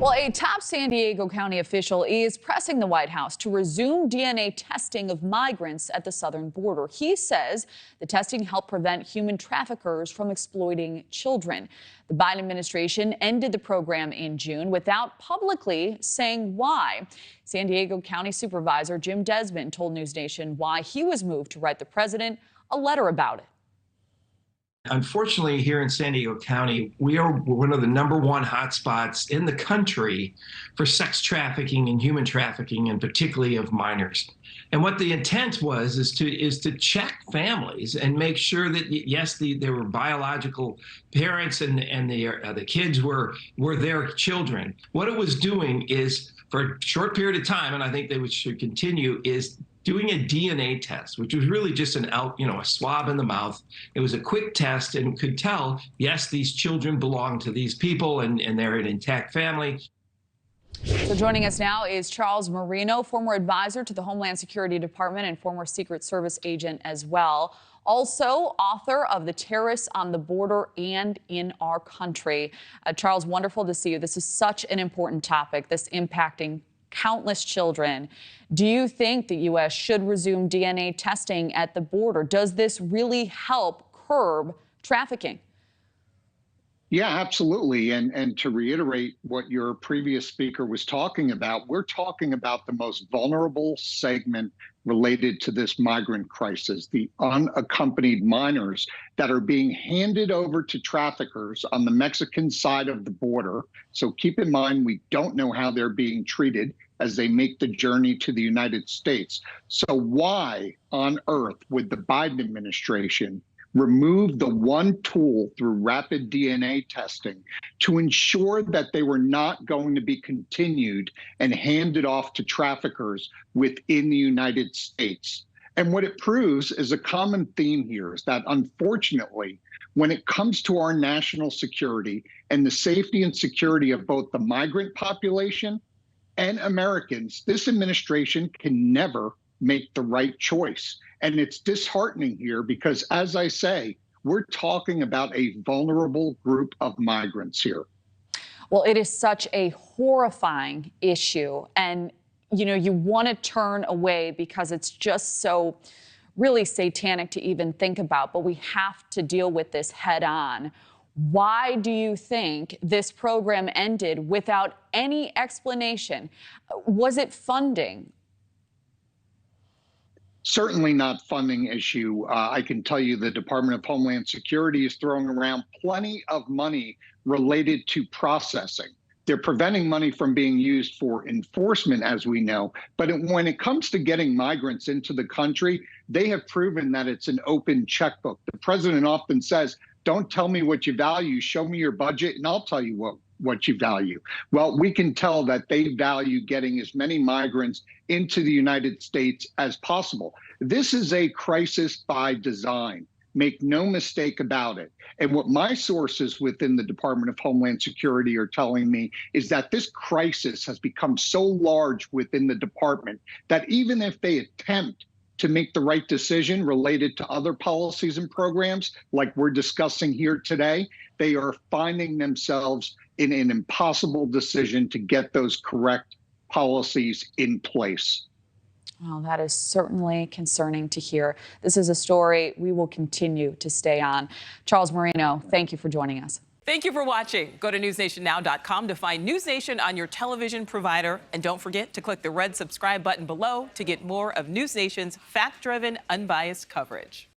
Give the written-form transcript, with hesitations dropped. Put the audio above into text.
Well, a top San Diego County official is pressing the White House to resume DNA testing of migrants at the southern border. He says the testing helped prevent human traffickers from exploiting children. The Biden administration ended the program in June without publicly saying why. San Diego County Supervisor Desmond told NewsNation why he was moved to write the president a letter about it. Unfortunately, here in San Diego County, we are one of the #1 hotspots in the country for sex trafficking and human trafficking, and particularly of minors. And what the intent was is to check families and make sure that, yes, there were biological parents and the kids were their children. What it was doing is, for a short period of time, and I think they should continue, is doing a DNA test, which was really just a swab in the mouth. It was a quick test and could tell, yes, these children belong to these people and they're an intact family. So joining us now is Charles Marino, former advisor to the Homeland Security Department and former Secret Service agent as well. Also author of The Terrorists on the Border and in Our Country. Charles, wonderful to see you. This is such an important topic, this impacting countless children. Do you think the U.S. should resume DNA testing at the border? Does this really help curb trafficking? Yeah, absolutely. And to reiterate what your previous speaker was talking about, we're talking about the most vulnerable segment related to this migrant crisis, the unaccompanied minors that are being handed over to traffickers on the Mexican side of the border. So keep in mind, we don't know how they're being treated as they make the journey to the United States. So why on earth would the Biden administration remove the one tool through rapid DNA testing to ensure that they were not going to be continued and handed off to traffickers within the United States? And what it proves is a common theme here is that, unfortunately, when it comes to our national security and the safety and security of both the migrant population and Americans, this administration can never make the right choice. And it's disheartening here because, as I say, we're talking about a vulnerable group of migrants here. Well, it is such a horrifying issue. And, you want to turn away because it's just so really satanic to even think about. But we have to deal with this head on. Why do you think this program ended without any explanation? Was it funding? Certainly not funding issue. I can tell you the Department of Homeland Security is throwing around plenty of money related to processing. They're preventing money from being used for enforcement, as we know. But when it comes to getting migrants into the country, they have proven that it's an open checkbook. The president often says, don't tell me what you value, show me your budget, and I'll tell you what you value. Well, we can tell that they value getting as many migrants into the United States as possible. This is a crisis by design. Make no mistake about it. And what my sources within the Department of Homeland Security are telling me is that this crisis has become so large within the department that even if they attempt to make the right decision related to other policies and programs like we're discussing here today, they are finding themselves in an impossible decision to get those correct policies in place. Well, that is certainly concerning to hear. This is a story we will continue to stay on. Charles Marino, thank you for joining us. Thank you for watching. Go to newsnationnow.com to find NewsNation on your television provider. And don't forget to click the red subscribe button below to get more of NewsNation's fact-driven, unbiased coverage.